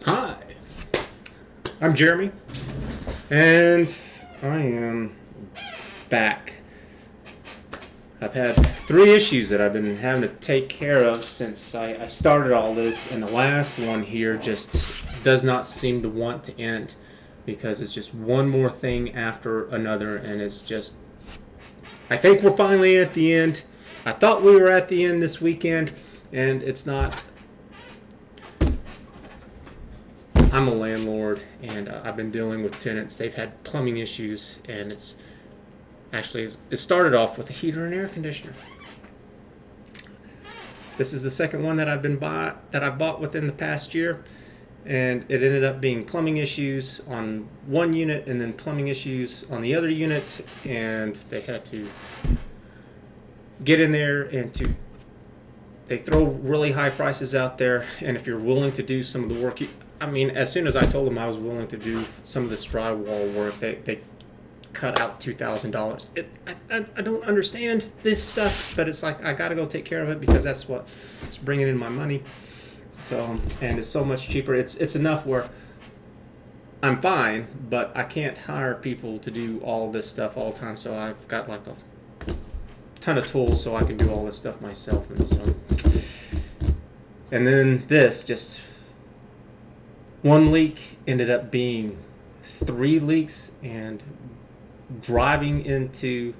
Hi, I'm Jeremy, and I am back. I've had 3 issues that I've been having to take care of since I started all this, and the last one here just does not seem to want to end because it's just one more thing after another, and it's just. I think we're finally at the end. I thought we were at the end this weekend, and it's not. I'm a landlord, and I've been dealing with tenants. They've had plumbing issues, and it started off with a heater and air conditioner. This is the second one that I've bought within the past year, and it ended up being plumbing issues on one unit and then plumbing issues on the other unit, and they had to get in there and they throw really high prices out there, and if you're willing to do some of the work, as soon as I told them I was willing to do some of this drywall work, they cut out $2,000. I don't understand this stuff, but it's like I got to go take care of it because that's what's bringing in my money. So, and it's so much cheaper. It's enough where I'm fine, but I can't hire people to do all this stuff all the time. So I've got like a ton of tools so I can do all this stuff myself, and then this just. One leak ended up being 3 leaks, and driving into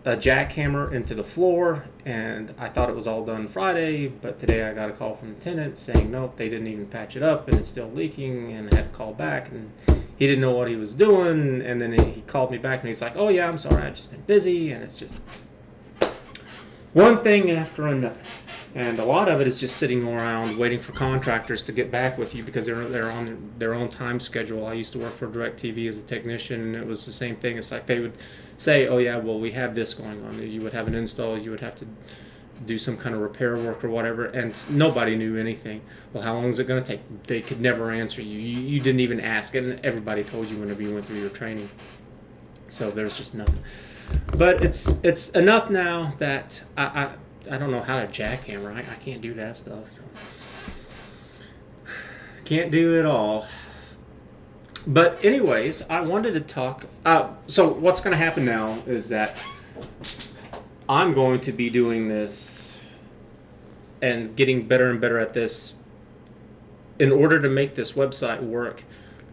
a jackhammer into the floor, and I thought it was all done Friday, but today I got a call from the tenant saying nope, they didn't even patch it up and it's still leaking, and I had to call back, and he didn't know what he was doing, and then he called me back and he's like, oh yeah, I'm sorry, I've just been busy, and it's just one thing after another. And a lot of it is just sitting around waiting for contractors to get back with you because they're on their own time schedule. I used to work for DirecTV as a technician, and it was the same thing. It's like they would say, oh yeah, well, we have this going on. You would have an install, you would have to do some kind of repair work or whatever, and nobody knew anything. Well, how long is it going to take? They could never answer you. You didn't even ask, and everybody told you whenever you went through your training. So there's just nothing. But it's enough now that I don't know how to jackhammer. I can't do that stuff. So can't do it all. But anyways, I wanted to talk. So what's going to happen now is that I'm going to be doing this and getting better and better at this in order to make this website work.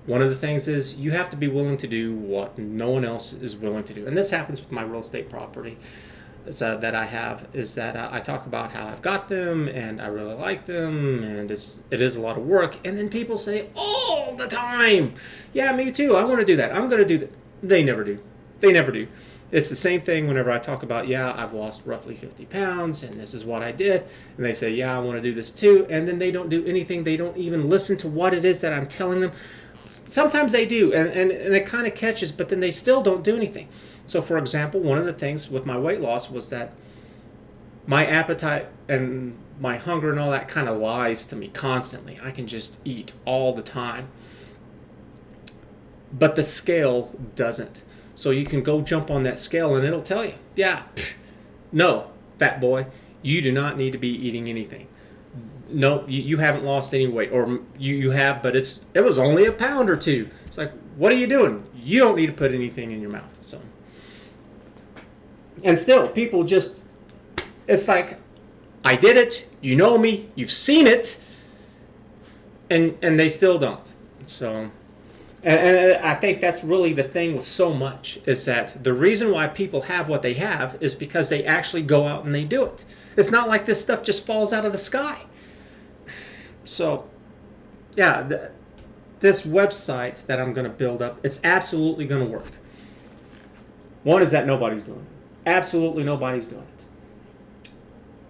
One of the things is you have to be willing to do what no one else is willing to do. And this happens with my real estate property. That I have is that I talk about how I've got them and I really like them, and it is a lot of work, and then people say all the time, yeah, me too, I want to do that, I'm going to do that. They never do. It's the same thing whenever I talk about, yeah, I've lost roughly 50 pounds and this is what I did, and they say, yeah, I want to do this too, and then they don't do anything. They don't even listen to what it is that I'm telling them. Sometimes they do, and it kind of catches, but then they still don't do anything. So, for example, one of the things with my weight loss was that my appetite and my hunger and all that kind of lies to me constantly. I can just eat all the time. But the scale doesn't. So you can go jump on that scale and it'll tell you, yeah, no, fat boy, you do not need to be eating anything. No, you haven't lost any weight, or you have, but it was only a pound or 2. It's like, what are you doing? You don't need to put anything in your mouth. So, and still, people just, it's like, I did it, you know me, you've seen it, and they still don't. So, and I think that's really the thing with so much, is that the reason why people have what they have is because they actually go out and they do it. It's not like this stuff just falls out of the sky. So, yeah, this website that I'm going to build up, it's absolutely going to work. One is that nobody's doing it. Absolutely nobody's doing it.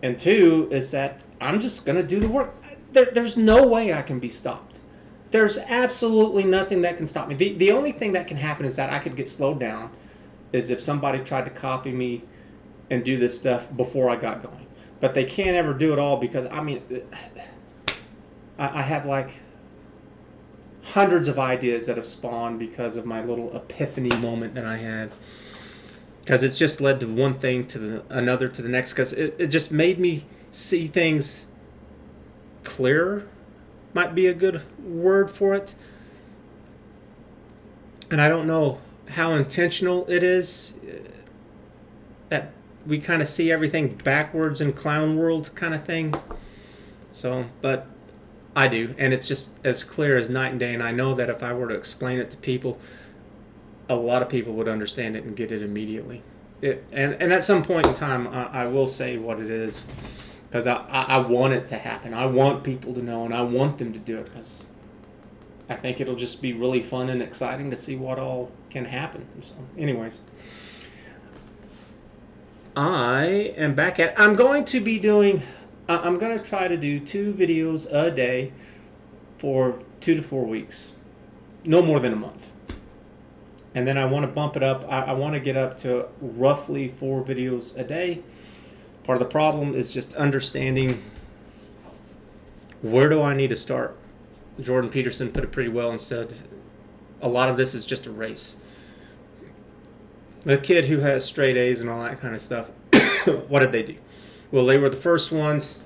And 2 is that I'm just going to do the work. There's no way I can be stopped. There's absolutely nothing that can stop me. The only thing that can happen is that I could get slowed down, is if somebody tried to copy me and do this stuff before I got going. But they can't ever do it all because, I have like hundreds of ideas that have spawned because of my little epiphany moment that I had. Because it's just led to one thing to another to the next. Because it just made me see things clearer. might be a good word for it. And I don't know how intentional it is that we kind of see everything backwards in clown world kind of thing. So, but I do, and it's just as clear as night and day. And I know that if I were to explain it to people, a lot of people would understand it and get it immediately. And at some point in time, I will say what it is, because I want it to happen. I want people to know, and I want them to do it, because I think it'll just be really fun and exciting to see what all can happen. So, anyways, I am back at. I'm going to be doing. I'm going to try to do 2 videos a day for 2 to 4 weeks, no more than a month. And then I want to bump it up. I want to get up to roughly 4 videos a day. Part of the problem is just understanding, where do I need to start? Jordan Peterson put it pretty well and said, a lot of this is just a race. The kid who has straight A's and all that kind of stuff, what did they do? Well, they were the first ones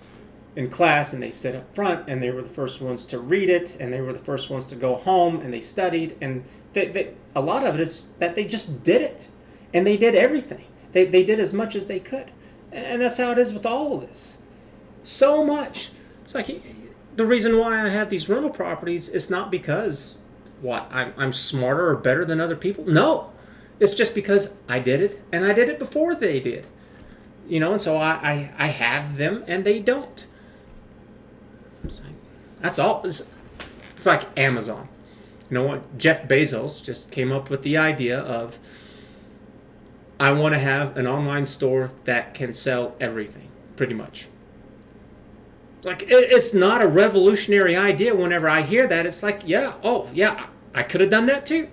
in class, and they sat up front, and they were the first ones to read it, and they were the first ones to go home, and they studied, and a lot of it is that they just did it, and they did everything. They did as much as they could, and that's how it is with all of this. So much. It's like, the reason why I have these rental properties is not because I'm smarter or better than other people. No, it's just because I did it, and I did it before they did. And so I have them, and they don't. That's all. It's like Amazon. You know what? Jeff Bezos just came up with the idea of, I want to have an online store that can sell everything, pretty much. Like, it's not a revolutionary idea. Whenever I hear that, it's like, yeah, I could have done that too.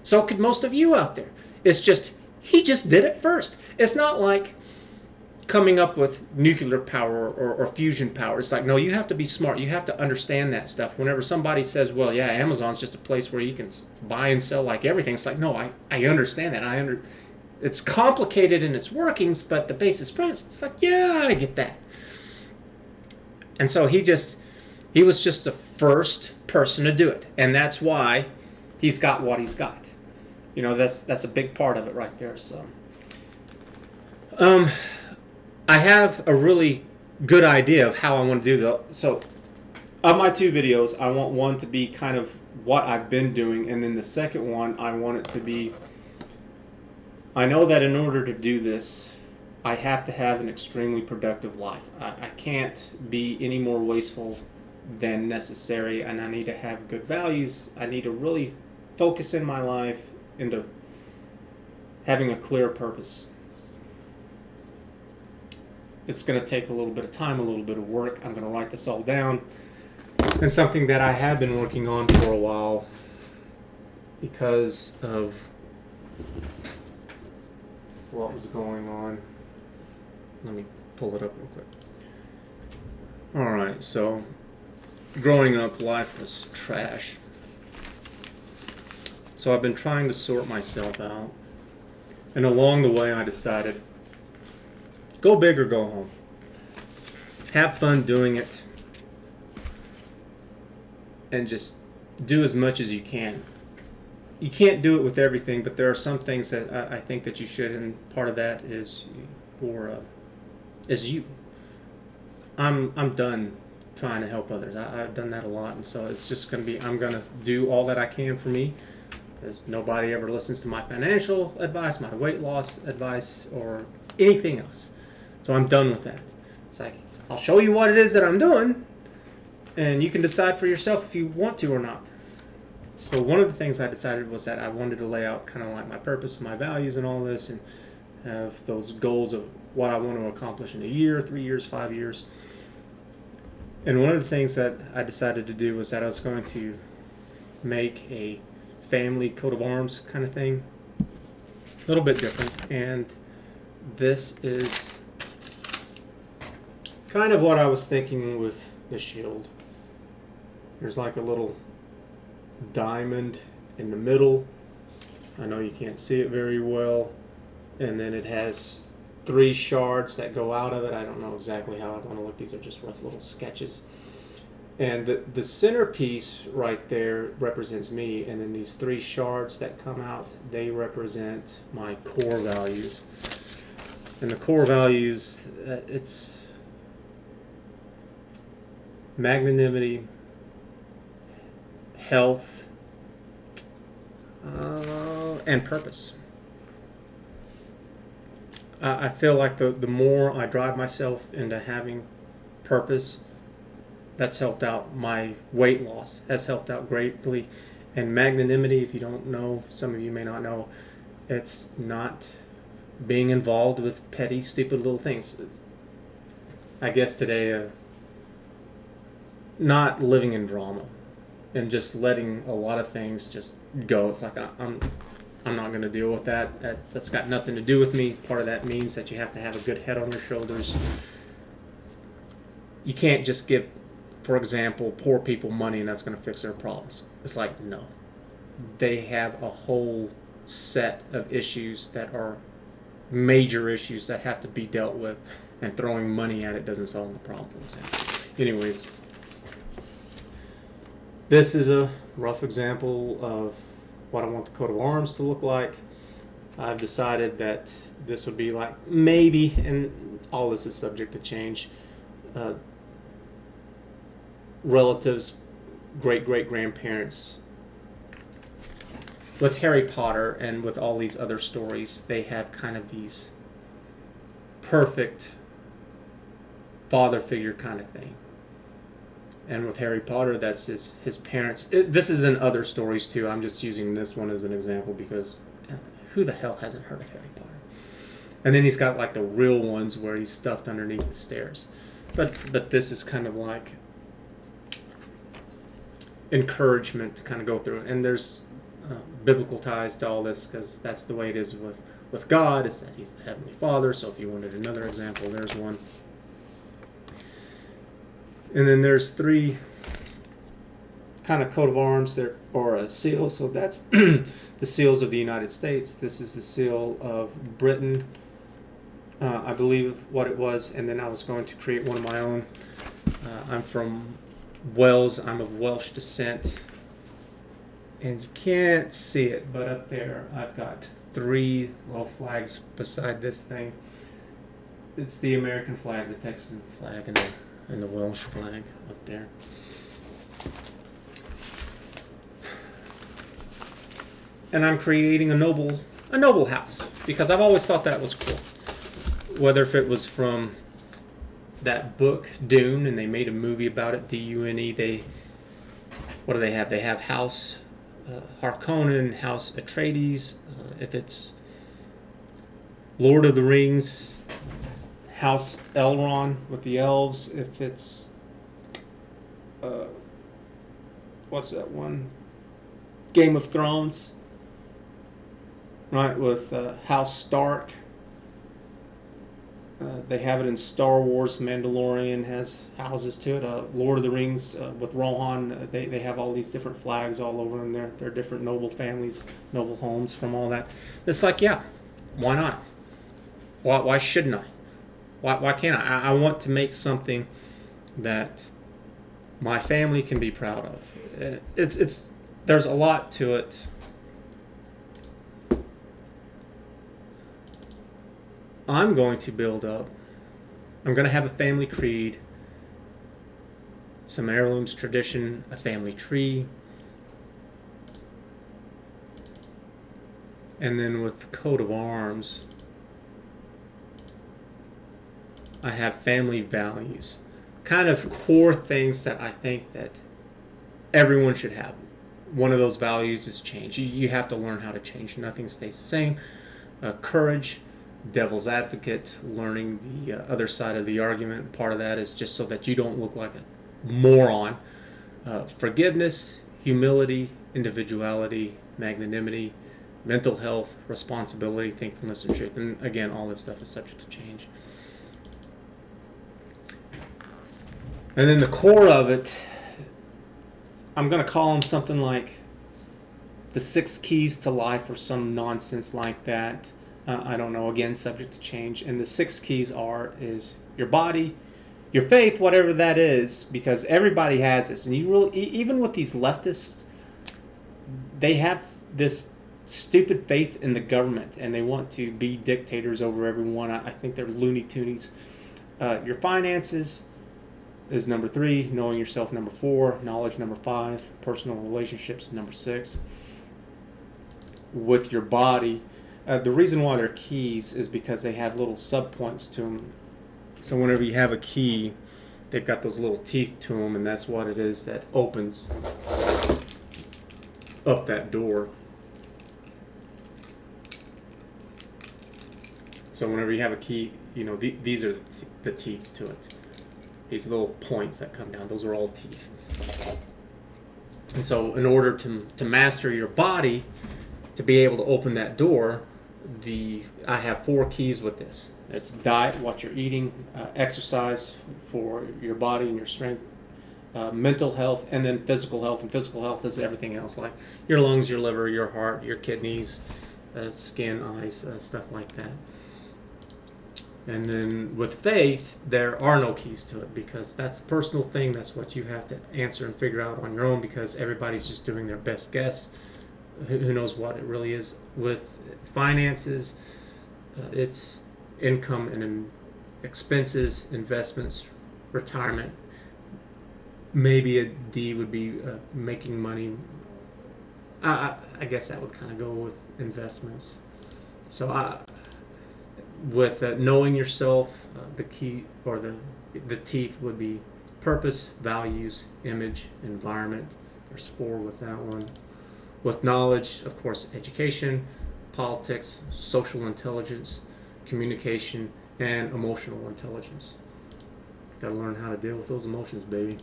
So could most of you out there. It's just, he just did it first. It's not like coming up with nuclear power or fusion power. It's like, no, you have to be smart. You have to understand that stuff. Whenever somebody says, well, yeah, Amazon's just a place where you can buy and sell like everything, it's like, no, I understand that. It's complicated in its workings, but the basis premise, it's like, yeah, I get that. And so he was just the first person to do it. And that's why he's got what he's got. That's a big part of it right there. So, I have a really good idea of how I want to do so of my 2 videos, I want one to be kind of what I've been doing, and then the second one, I want it to be, I know that in order to do this, I have to have an extremely productive life. I can't be any more wasteful than necessary, and I need to have good values. I need to really focus in my life into having a clear purpose. It's going to take a little bit of time, a little bit of work. I'm going to write this all down. And something that I have been working on for a while because of what was going on. Let me pull it up real quick. Alright, so growing up, life was trash. So I've been trying to sort myself out. And along the way, I decided, go big or go home. Have fun doing it. And just do as much as you can. You can't do it with everything, but there are some things that I think that you should, and part of that is you. I'm done trying to help others. I've done that a lot, and so it's just going to be, I'm going to do all that I can for me, because nobody ever listens to my financial advice, my weight loss advice, or anything else. So I'm done with that. It's like, I'll show you what it is that I'm doing, and you can decide for yourself if you want to or not. So one of the things I decided was that I wanted to lay out kind of like my purpose, my values, and all this, and have those goals of what I want to accomplish in a year, 3 years, 5 years. And one of the things that I decided to do was that I was going to make a family coat of arms kind of thing. A little bit different. And this is kind of what I was thinking with the shield. There's like a little diamond in the middle. I know you can't see it very well. And then it has 3 shards that go out of it. I don't know exactly how I want to look. These are just rough little sketches. And the centerpiece right there represents me, and then these three shards that come out, they represent my core values. And the core values, it's magnanimity, health, and purpose. I feel like the more I drive myself into having purpose, that's helped out my weight loss, has helped out greatly. And magnanimity, if you don't know, some of you may not know, it's not being involved with petty, stupid little things. I guess today, not living in drama and just letting a lot of things just go. It's like I'm not going to deal with that. That's got nothing to do with me. Part of that means that you have to have a good head on your shoulders. You can't just give, for example, poor people money and that's going to fix their problems. It's like, no. They have a whole set of issues that are major issues that have to be dealt with, and throwing money at it doesn't solve the problem, for example. Anyways, this is a rough example of what I want the coat of arms to look like. I've decided that this would be like maybe, and all this is subject to change, relatives, great-great-grandparents. With Harry Potter and with all these other stories, they have kind of these perfect father figure kind of thing. And with Harry Potter, that's his parents. This is in other stories too. I'm just using this one as an example because who the hell hasn't heard of Harry Potter? And then he's got like the real ones where he's stuffed underneath the stairs. But this is kind of like encouragement to kind of go through. And there's biblical ties to all this because that's the way it is with God, is that he's the Heavenly Father. So if you wanted another example, there's one. And then there's three kind of coat of arms there, or a seal. So that's the seals of the United States. This is the seal of Britain, I believe what it was. And then I was going to create one of my own. I'm from Wales. I'm of Welsh descent. And you can't see it, but up there I've got three little flags beside this thing. It's the American flag, the Texan flag, and the Welsh flag up there. And I'm creating a noble house because I've always thought that was cool. Whether if it was from that book Dune, and they made a movie about it, Dune. What do they have? They have House Harkonnen, House Atreides. If it's Lord of the Rings, House Elrond with the elves. If it's what's that one? Game of Thrones, right? With House Stark. They have it in Star Wars. Mandalorian has houses to it. Lord of the Rings with Rohan, they have all these different flags all over them. They're different noble families, noble homes from all that. It's like, yeah, why not? Why shouldn't I? Why can't I? I want to make something that my family can be proud of. There's a lot to it. I'm going to build up. I'm going to have a family creed, some heirlooms, tradition, a family tree. And then with the coat of arms, I have family values. Kind of core things that I think that everyone should have. One of those values is change. You have to learn how to change. Nothing stays the same. Courage. Devil's advocate, learning the other side of the argument. Part of that is just so that you don't look like a moron. Forgiveness, humility, individuality, magnanimity, mental health, responsibility, thankfulness, and truth. And again, all this stuff is subject to change. And then the core of it, I'm going to call them something like the 6 keys to life or some nonsense like that. I don't know, again, subject to change. And the 6 keys is your body, your faith, whatever that is, because everybody has this, and you really, even with these leftists, they have this stupid faith in the government, and they want to be dictators over everyone. I think they're Looney Toonies. Your finances is number 3, knowing yourself number 4, knowledge number 5, personal relationships number 6. With your body, the reason why they're keys is because they have little subpoints to them. So whenever you have a key, they've got those little teeth to them, and that's what it is that opens up that door. So whenever you have a key, these are the teeth to it. These little points that come down, those are all teeth. And so in order to master your body, to be able to open that door, I have 4 keys with this. It's diet, what you're eating, exercise for your body and your strength, mental health, and then physical health. And physical health is everything else, like your lungs, your liver, your heart, your kidneys, skin, eyes, stuff like that. And then with faith, there are no keys to it, because that's a personal thing. That's what you have to answer and figure out on your own, because everybody's just doing their best guess. Who knows what it really is. With finances, it's income and expenses, investments, retirement. Maybe a D would be making money. I guess that would kind of go with investments. So with knowing yourself, the key or the teeth would be purpose, values, image, environment. There's 4 with that one. With knowledge, of course, education, politics, social intelligence, communication, and emotional intelligence. Got to learn how to deal with those emotions, baby.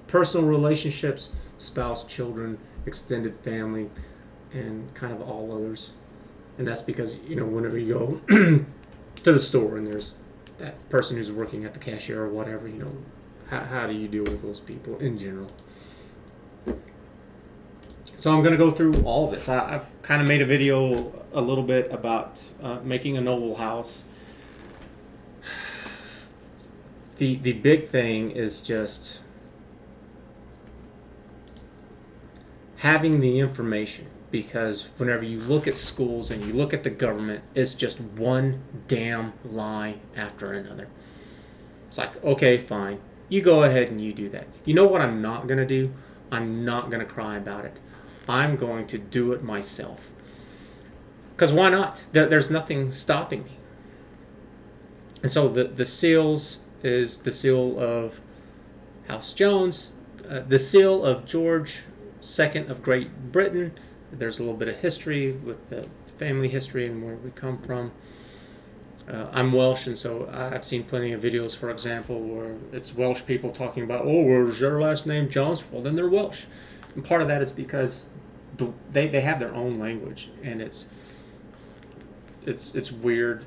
Personal relationships, spouse, children, extended family, and kind of all others. And that's because, whenever you go to the store and there's that person who's working at the cashier or whatever, how do you deal with those people in general? So I'm going to go through all of this. I've kind of made a video a little bit about making a noble house. The big thing is just having the information, because whenever you look at schools and you look at the government, it's just one damn lie after another. It's like, okay, fine. You go ahead and you do that. You know what I'm not going to do? I'm not going to cry about it. I'm going to do it myself. Because why not? There's nothing stopping me. And so the seals is the seal of House Jones, the seal of George II of Great Britain. There's a little bit of history with the family history and where we come from. I'm Welsh, and so I've seen plenty of videos, for example, where it's Welsh people talking about, where's their last name Jones? Well, then they're Welsh. And part of that is because they have their own language, and it's weird.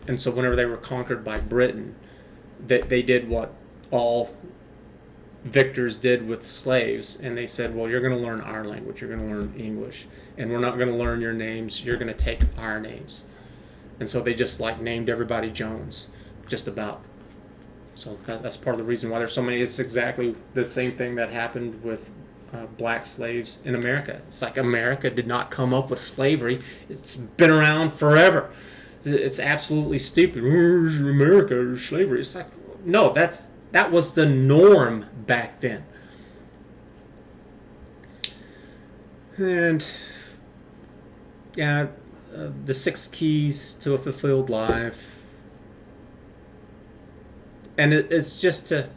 And so whenever they were conquered by Britain, they did what all victors did with slaves, and they said, well, you're going to learn our language, you're going to learn English, and we're not going to learn your names, you're going to take our names. And so they just named everybody Jones, just about. So that's part of the reason why there's so many. It's exactly the same thing that happened with black slaves in America. It's like America did not come up with slavery. It's been around forever. It's absolutely stupid. Where's America? Slavery. It's like, no, that was the norm back then. And yeah, the 6 keys to a fulfilled life. And it's just to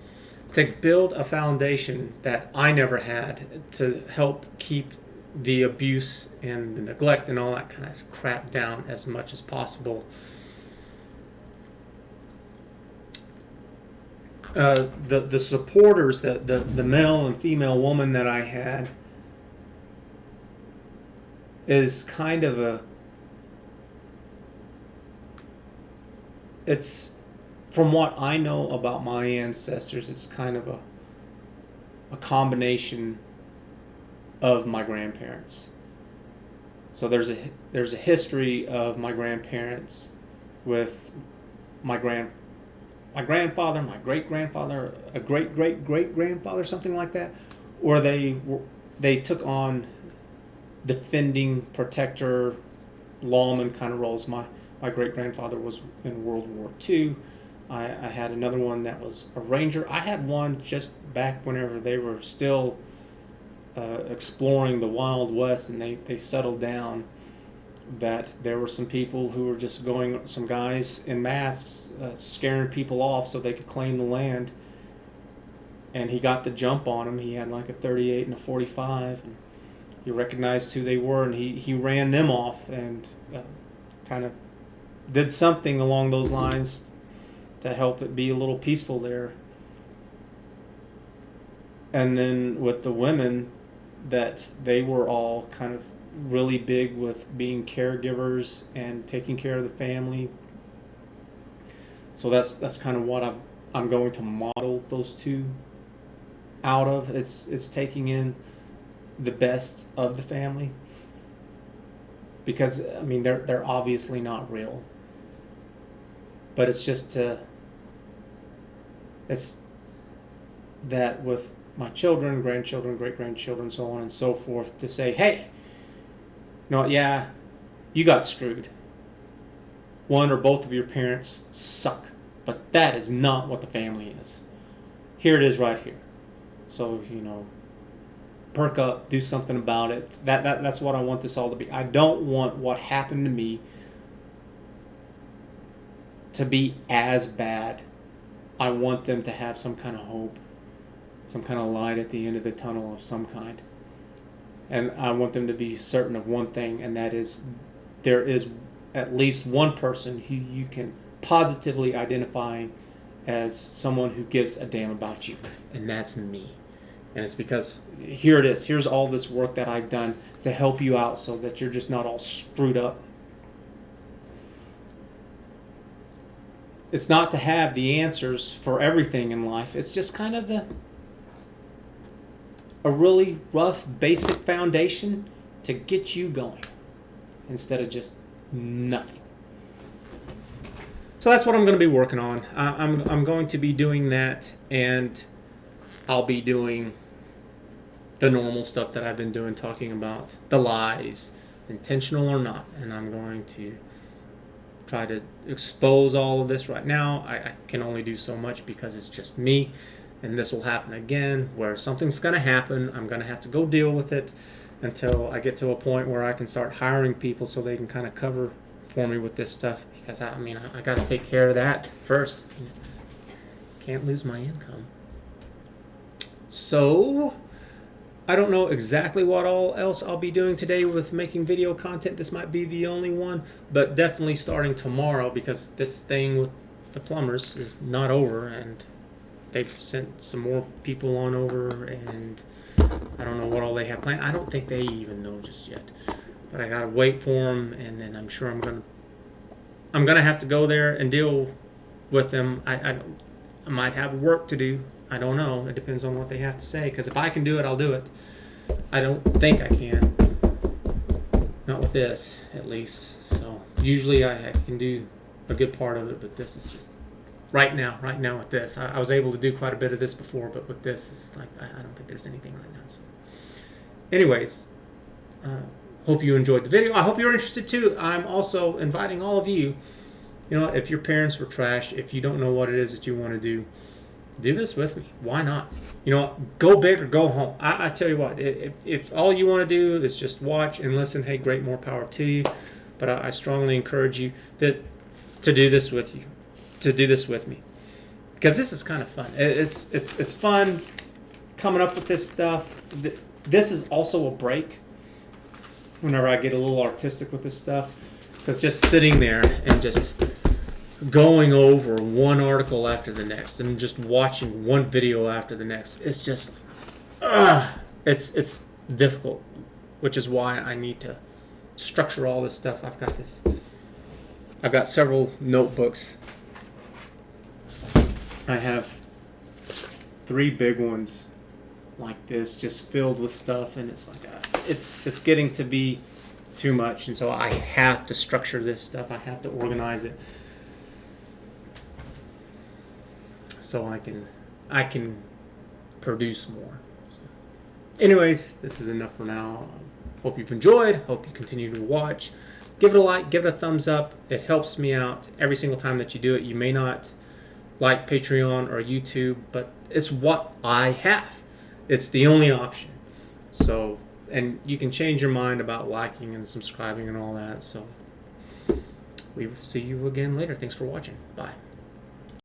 build a foundation that I never had, to help keep the abuse and the neglect and all that kind of crap down as much as possible. The supporters, the male and female woman that I had, is kind of it's, from what I know about my ancestors, it's kind of a combination of my grandparents. So there's a history of my grandparents with my my grandfather, my great-grandfather, a great-great-great-grandfather, something like that, or they took on defending, protector, lawman kind of roles. My great-grandfather was in World War II. I had another one that was a ranger. I had one just back whenever they were still exploring the Wild West, and they settled down, that there were some people who were just some guys in masks scaring people off so they could claim the land. And he got the jump on them. He had like a 38 and a 45. And he recognized who they were, and he ran them off and kind of did something along those lines to help it be a little peaceful there. And then with the women, that they were all kind of really big with being caregivers and taking care of the family. So that's kind of what I'm going to model those two out of. It's taking in the best of the family, because I mean they're obviously not real, but it's just it's that with my children, grandchildren, great-grandchildren, so on and so forth, to say, hey, you know what, yeah, you got screwed. One or both of your parents suck, but that is not what the family is. Here it is right here. So, perk up, do something about it. That's what I want this all to be. I don't want what happened to me to be as bad. I want them to have some kind of hope, some kind of light at the end of the tunnel of some kind. And I want them to be certain of one thing, and that is there is at least one person who you can positively identify as someone who gives a damn about you, and that's me. And it's because here it is. Here's all this work that I've done to help you out so that you're just not all screwed up. It's not to have the answers for everything in life. It's just kind of a really rough, basic foundation to get you going instead of just nothing. So that's what I'm going to be working on. I'm going to be doing that, and I'll be doing the normal stuff that I've been doing, talking about the lies, intentional or not. And I'm going to try to expose all of this right now. I can only do so much because it's just me. And this will happen again, where something's going to happen. I'm going to have to go deal with it until I get to a point where I can start hiring people so they can kind of cover for me with this stuff. Because, I got to take care of that first. Can't lose my income. So, I don't know exactly what all else I'll be doing today with making video content. This might be the only one, but definitely starting tomorrow, because this thing with the plumbers is not over, and they've sent some more people on over, and I don't know what all they have planned. I don't think they even know just yet, but I gotta wait for them, and then I'm sure I'm gonna have to go there and deal with them. I might have work to do. I don't know. It depends on what they have to say, because if I can do it, I'll do it. I don't think I can. Not with this, at least. So usually I can do a good part of it, but this is just right now with this. I was able to do quite a bit of this before, but with this, it's like I don't think there's anything right now. So anyways, hope you enjoyed the video. I hope you're interested too. I'm also inviting all of you, if your parents were trashed, if you don't know what it is that you want to do this with me. Why not? Go big or go home. I tell you what, if all you want to do is just watch and listen, hey, great, more power to you. But I strongly encourage you to do this with you, to do this with me, because this is kind of fun. It's fun coming up with this stuff. This is also a break whenever I get a little artistic with this stuff, because just sitting there and just going over one article after the next and just watching one video after the next, it's just it's difficult, which is why I need to structure all this stuff. I've got several notebooks. I have 3 big ones like this, just filled with stuff, and it's like it's getting to be too much, and so I have to structure this stuff. I have to organize it. so I can produce more. Anyways, this is enough for now. Hope you've enjoyed. Hope you continue to watch. Give it a like. Give it a thumbs up. It helps me out every single time that you do it. You may not like Patreon or YouTube, but it's what I have. It's the only option. So, and you can change your mind about liking and subscribing and all that. So, we will see you again later. Thanks for watching. Bye.